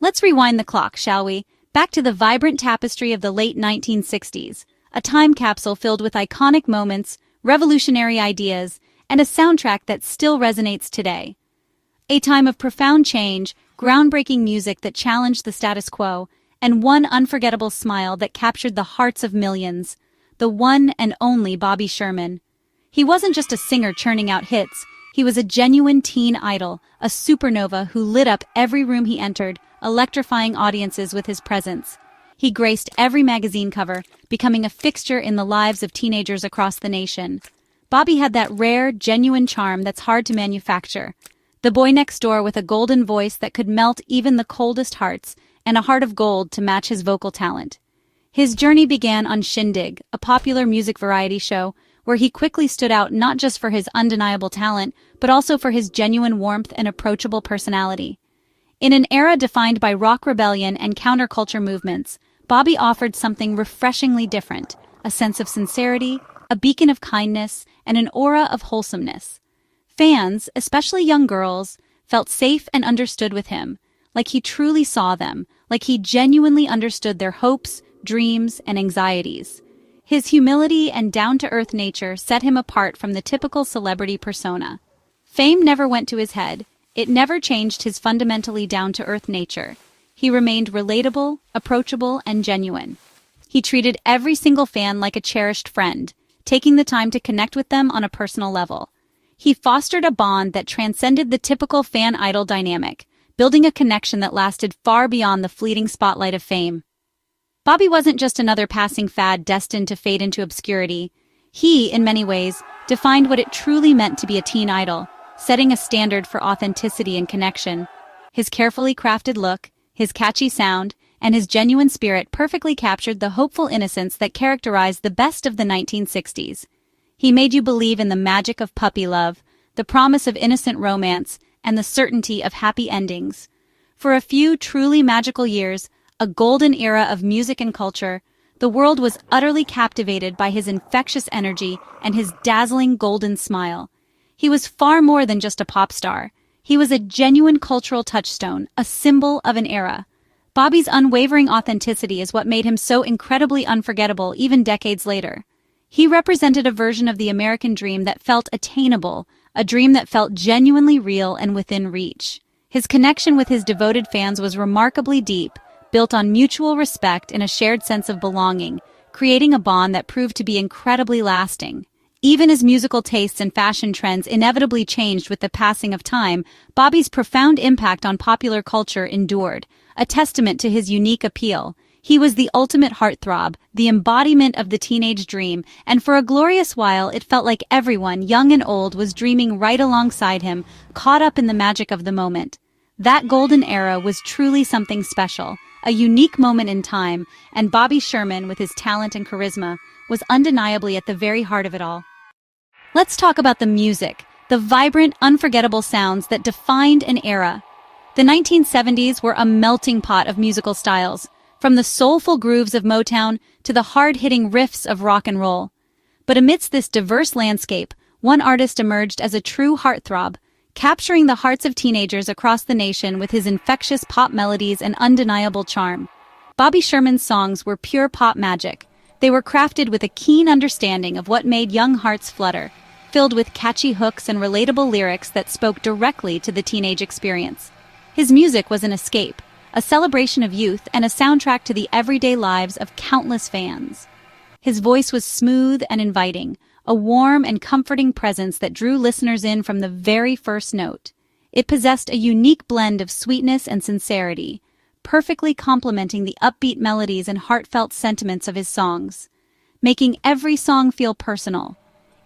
Let's rewind the clock, shall we? Back to the vibrant tapestry of the late 1960s, a time capsule filled with iconic moments, revolutionary ideas, and a soundtrack that still resonates today. A time of profound change, groundbreaking music that challenged the status quo, and one unforgettable smile that captured the hearts of millions, the one and only Bobby Sherman. He wasn't just a singer churning out hits, he was a genuine teen idol, a supernova who lit up every room he entered, electrifying audiences with his presence. He graced every magazine cover, becoming a fixture in the lives of teenagers across the nation. Bobby had that rare, genuine charm that's hard to manufacture. The boy next door with a golden voice that could melt even the coldest hearts, and a heart of gold to match his vocal talent. His journey began on Shindig, a popular music variety show, where he quickly stood out not just for his undeniable talent, but also for his genuine warmth and approachable personality. In an era defined by rock rebellion and counterculture movements, Bobby offered something refreshingly different, a sense of sincerity, a beacon of kindness, and an aura of wholesomeness. Fans, especially young girls, felt safe and understood with him, like he truly saw them, like he genuinely understood their hopes, dreams, and anxieties. His humility and down-to-earth nature set him apart from the typical celebrity persona. Fame never went to his head. It never changed his fundamentally down-to-earth nature. He remained relatable, approachable, and genuine. He treated every single fan like a cherished friend, taking the time to connect with them on a personal level. He fostered a bond that transcended the typical fan-idol dynamic, building a connection that lasted far beyond the fleeting spotlight of fame. Bobby wasn't just another passing fad destined to fade into obscurity. He, in many ways, defined what it truly meant to be a teen idol, setting a standard for authenticity and connection. His carefully crafted look, his catchy sound, and his genuine spirit perfectly captured the hopeful innocence that characterized the best of the 1960s. He made you believe in the magic of puppy love, the promise of innocent romance, and the certainty of happy endings. For a few truly magical years, a golden era of music and culture, the world was utterly captivated by his infectious energy and his dazzling golden smile. He was far more than just a pop star. He was a genuine cultural touchstone, a symbol of an era. Bobby's unwavering authenticity is what made him so incredibly unforgettable even decades later. He represented a version of the American dream that felt attainable, a dream that felt genuinely real and within reach. His connection with his devoted fans was remarkably deep, built on mutual respect and a shared sense of belonging, creating a bond that proved to be incredibly lasting. Even as musical tastes and fashion trends inevitably changed with the passing of time, Bobby's profound impact on popular culture endured, a testament to his unique appeal. He was the ultimate heartthrob, the embodiment of the teenage dream, and for a glorious while it felt like everyone, young and old, was dreaming right alongside him, caught up in the magic of the moment. That golden era was truly something special, a unique moment in time, and Bobby Sherman, with his talent and charisma, was undeniably at the very heart of it all. Let's talk about the music, the vibrant, unforgettable sounds that defined an era. The 1970s were a melting pot of musical styles, from the soulful grooves of Motown to the hard-hitting riffs of rock and roll. But amidst this diverse landscape, one artist emerged as a true heartthrob, capturing the hearts of teenagers across the nation with his infectious pop melodies and undeniable charm. Bobby Sherman's songs were pure pop magic. They were crafted with a keen understanding of what made young hearts flutter, filled with catchy hooks and relatable lyrics that spoke directly to the teenage experience. His music was an escape, a celebration of youth, and a soundtrack to the everyday lives of countless fans. His voice was smooth and inviting, a warm and comforting presence that drew listeners in from the very first note. It possessed a unique blend of sweetness and sincerity, perfectly complementing the upbeat melodies and heartfelt sentiments of his songs, making every song feel personal.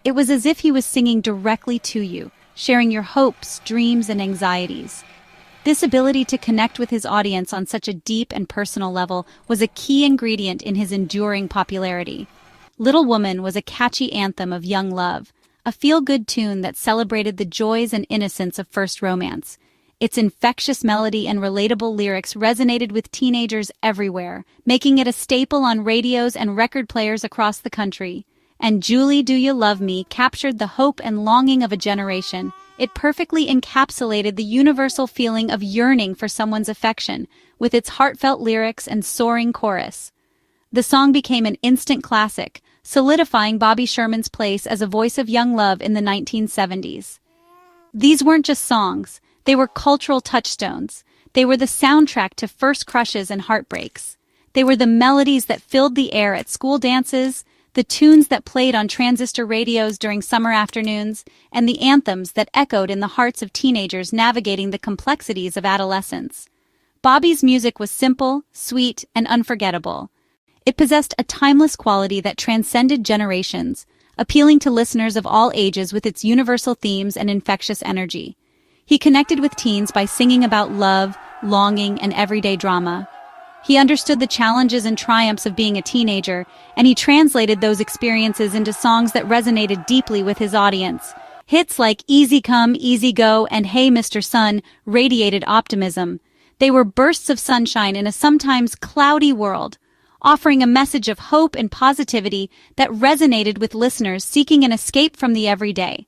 It was as if he was singing directly to you, sharing your hopes, dreams, and anxieties. This ability to connect with his audience on such a deep and personal level was a key ingredient in his enduring popularity. Little Woman was a catchy anthem of young love, a feel-good tune that celebrated the joys and innocence of first romance. Its infectious melody and relatable lyrics resonated with teenagers everywhere, making it a staple on radios and record players across the country. And Julie, Do You Love Me captured the hope and longing of a generation, It perfectly encapsulated the universal feeling of yearning for someone's affection, with its heartfelt lyrics and soaring chorus. The song became an instant classic, solidifying Bobby Sherman's place as a voice of young love in the 1970s. These weren't just songs, they were cultural touchstones. They were the soundtrack to first crushes and heartbreaks. They were the melodies that filled the air at school dances, the tunes that played on transistor radios during summer afternoons, and the anthems that echoed in the hearts of teenagers navigating the complexities of adolescence. Bobby's music was simple, sweet, and unforgettable. It possessed a timeless quality that transcended generations, appealing to listeners of all ages with its universal themes and infectious energy. He connected with teens by singing about love, longing, and everyday drama. He understood the challenges and triumphs of being a teenager, and he translated those experiences into songs that resonated deeply with his audience. Hits like Easy Come, Easy Go, and Hey Mr. Sun radiated optimism. They were bursts of sunshine in a sometimes cloudy world, offering a message of hope and positivity that resonated with listeners seeking an escape from the everyday.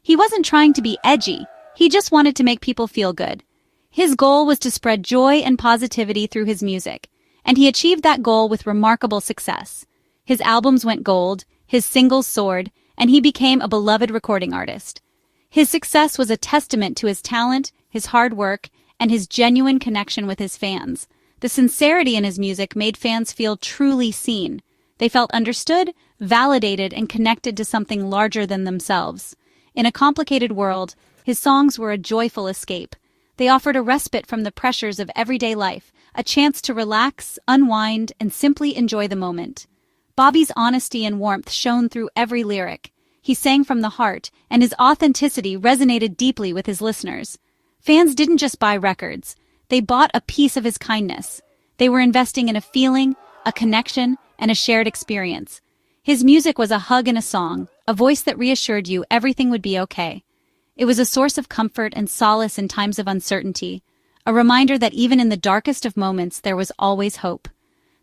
He wasn't trying to be edgy, he just wanted to make people feel good. His goal was to spread joy and positivity through his music, and he achieved that goal with remarkable success. His albums went gold, his singles soared, and he became a beloved recording artist. His success was a testament to his talent, his hard work, and his genuine connection with his fans. The sincerity in his music made fans feel truly seen. They felt understood, validated, and connected to something larger than themselves. In a complicated world, his songs were a joyful escape. They offered a respite from the pressures of everyday life, a chance to relax, unwind, and simply enjoy the moment. Bobby's honesty and warmth shone through every lyric. He sang from the heart, and his authenticity resonated deeply with his listeners. Fans didn't just buy records. They bought a piece of his kindness. They were investing in a feeling, a connection, and a shared experience. His music was a hug in a song, a voice that reassured you everything would be okay. It was a source of comfort and solace in times of uncertainty, a reminder that even in the darkest of moments there was always hope.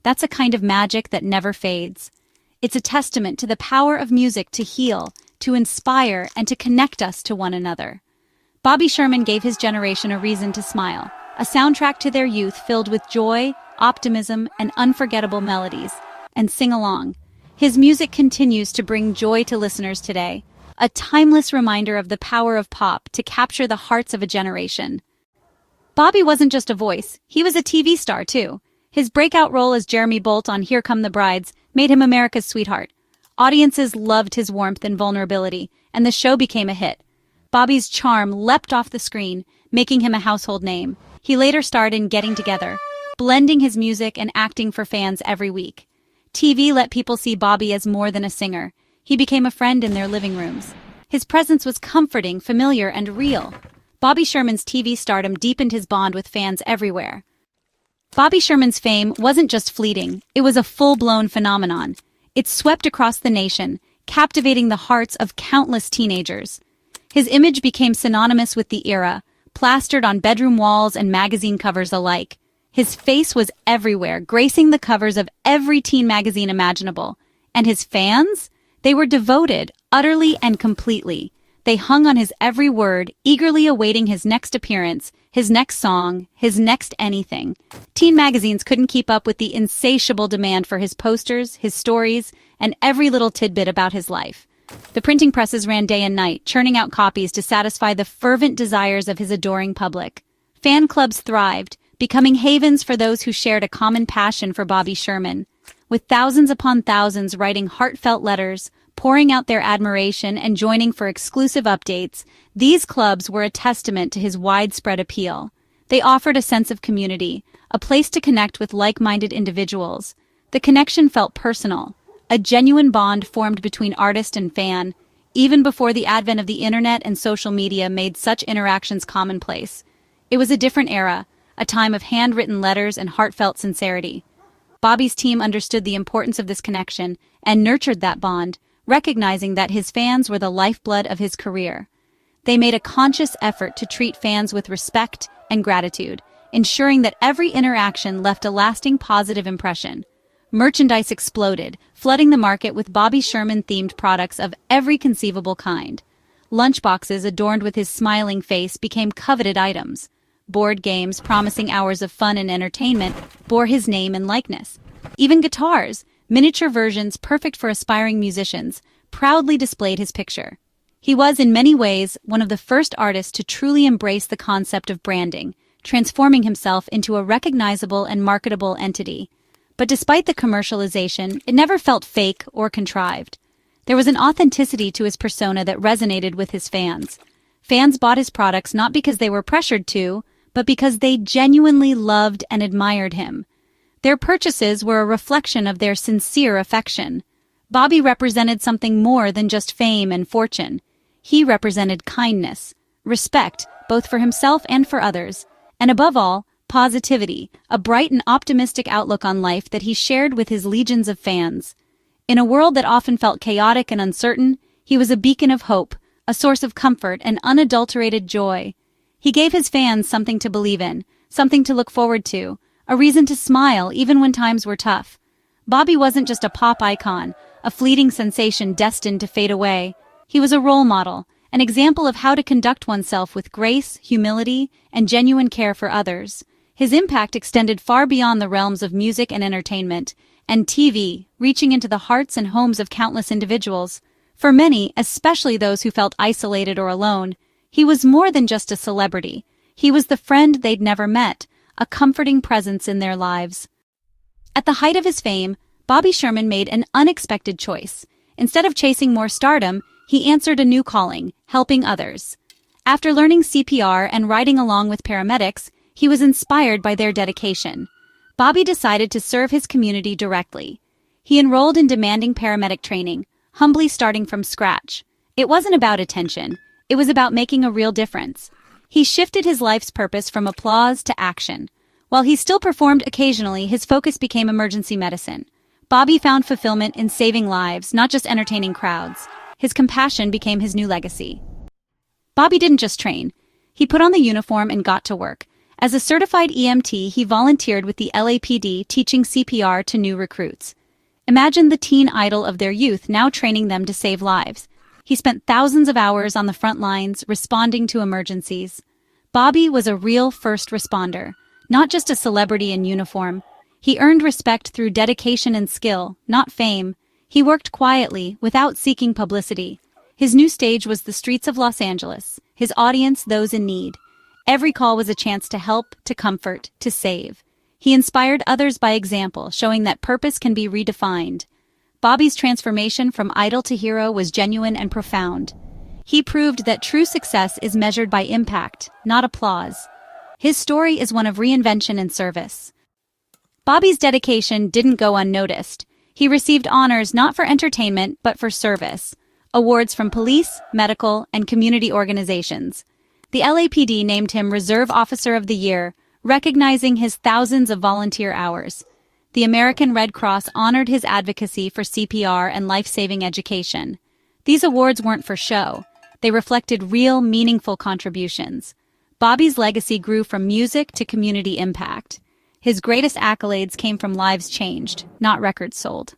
That's a kind of magic that never fades. It's a testament to the power of music to heal, to inspire, and to connect us to one another. Bobby Sherman gave his generation a reason to smile, a soundtrack to their youth filled with joy, optimism, and unforgettable melodies. And sing along. His music continues to bring joy to listeners today, a timeless reminder of the power of pop to capture the hearts of a generation. Bobby wasn't just a voice, he was a TV star too. His breakout role as Jeremy Bolt on Here Come the Brides made him America's sweetheart. Audiences loved his warmth and vulnerability, and the show became a hit. Bobby's charm leapt off the screen, making him a household name. He later starred in Getting Together, blending his music and acting for fans every week. TV let people see Bobby as more than a singer. He became a friend in their living rooms. His presence was comforting, familiar, and real. Bobby Sherman's TV stardom deepened his bond with fans everywhere. Bobby Sherman's fame wasn't just fleeting, it was a full-blown phenomenon. It swept across the nation, captivating the hearts of countless teenagers. His image became synonymous with the era, plastered on bedroom walls and magazine covers alike. His face was everywhere, gracing the covers of every teen magazine imaginable. And his fans? They were devoted, utterly and completely. They hung on his every word, eagerly awaiting his next appearance, his next song, his next anything. Teen magazines couldn't keep up with the insatiable demand for his posters, his stories, and every little tidbit about his life. The printing presses ran day and night, churning out copies to satisfy the fervent desires of his adoring public. Fan clubs thrived, becoming havens for those who shared a common passion for Bobby Sherman. With thousands upon thousands writing heartfelt letters, pouring out their admiration, and joining for exclusive updates, these clubs were a testament to his widespread appeal. They offered a sense of community, a place to connect with like-minded individuals. The connection felt personal, a genuine bond formed between artist and fan, even before the advent of the internet and social media made such interactions commonplace. It was a different era, a time of handwritten letters and heartfelt sincerity. Bobby's team understood the importance of this connection and nurtured that bond, recognizing that his fans were the lifeblood of his career. They made a conscious effort to treat fans with respect and gratitude, ensuring that every interaction left a lasting positive impression. Merchandise exploded, flooding the market with Bobby Sherman-themed products of every conceivable kind. Lunchboxes adorned with his smiling face became coveted items. Board games promising hours of fun and entertainment bore his name and likeness. Even guitars, miniature versions perfect for aspiring musicians, proudly displayed his picture. He was, in many ways, one of the first artists to truly embrace the concept of branding, transforming himself into a recognizable and marketable entity. But despite the commercialization, it never felt fake or contrived. There was an authenticity to his persona that resonated with his fans. Fans bought his products not because they were pressured to, but because they genuinely loved and admired him. Their purchases were a reflection of their sincere affection. Bobby represented something more than just fame and fortune. He represented kindness, respect, both for himself and for others, and above all, positivity, a bright and optimistic outlook on life that he shared with his legions of fans. In a world that often felt chaotic and uncertain, he was a beacon of hope, a source of comfort and unadulterated joy. He gave his fans something to believe in, something to look forward to, a reason to smile even when times were tough. Bobby wasn't just a pop icon, a fleeting sensation destined to fade away. He was a role model, an example of how to conduct oneself with grace, humility, and genuine care for others. His impact extended far beyond the realms of music and entertainment, and TV, reaching into the hearts and homes of countless individuals. For many, especially those who felt isolated or alone, he was more than just a celebrity. He was the friend they'd never met, a comforting presence in their lives. At the height of his fame, Bobby Sherman made an unexpected choice. Instead of chasing more stardom, he answered a new calling, helping others. After learning CPR and riding along with paramedics, he was inspired by their dedication. Bobby decided to serve his community directly. He enrolled in demanding paramedic training, humbly starting from scratch. It wasn't about attention. It was about making a real difference. He shifted his life's purpose from applause to action. While he still performed occasionally, his focus became emergency medicine. Bobby found fulfillment in saving lives, not just entertaining crowds. His compassion became his new legacy. Bobby didn't just train. He put on the uniform and got to work. As a certified EMT, he volunteered with the LAPD, teaching CPR to new recruits. Imagine the teen idol of their youth now training them to save lives. He spent thousands of hours on the front lines, responding to emergencies. Bobby was a real first responder, not just a celebrity in uniform. He earned respect through dedication and skill, not fame. He worked quietly, without seeking publicity. His new stage was the streets of Los Angeles, his audience those in need. Every call was a chance to help, to comfort, to save. He inspired others by example, showing that purpose can be redefined. Bobby's transformation from idol to hero was genuine and profound. He proved that true success is measured by impact, not applause. His story is one of reinvention and service. Bobby's dedication didn't go unnoticed. He received honors not for entertainment, but for service. Awards from police, medical, and community organizations. The LAPD named him Reserve Officer of the Year, recognizing his thousands of volunteer hours. The American Red Cross honored his advocacy for CPR and life-saving education. These awards weren't for show. They reflected real, meaningful contributions. Bobby's legacy grew from music to community impact. His greatest accolades came from lives changed, not records sold.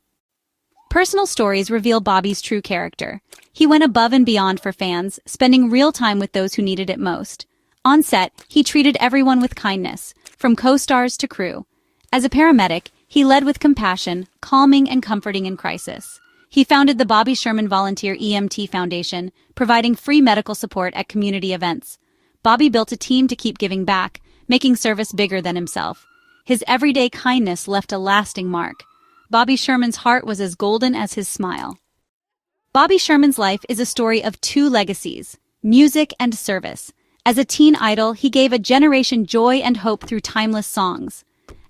Personal stories reveal Bobby's true character. He went above and beyond for fans, spending real time with those who needed it most. On set, he treated everyone with kindness, from co-stars to crew. As a paramedic, he led with compassion, calming and comforting in crisis. He founded the Bobby Sherman Volunteer EMT Foundation, providing free medical support at community events. Bobby built a team to keep giving back, making service bigger than himself. His everyday kindness left a lasting mark. Bobby Sherman's heart was as golden as his smile. Bobby Sherman's life is a story of two legacies, music and service. As a teen idol, he gave a generation joy and hope through timeless songs.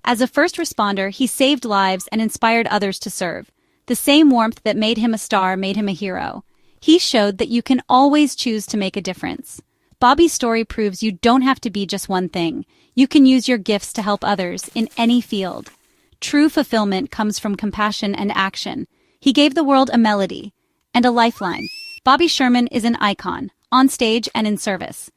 As a first responder, he saved lives and inspired others to serve. The same warmth that made him a star made him a hero. He showed that you can always choose to make a difference. Bobby's story proves you don't have to be just one thing. You can use your gifts to help others in any field. True fulfillment comes from compassion and action. He gave the world a melody and a lifeline. Bobby Sherman is an icon, on stage and in service.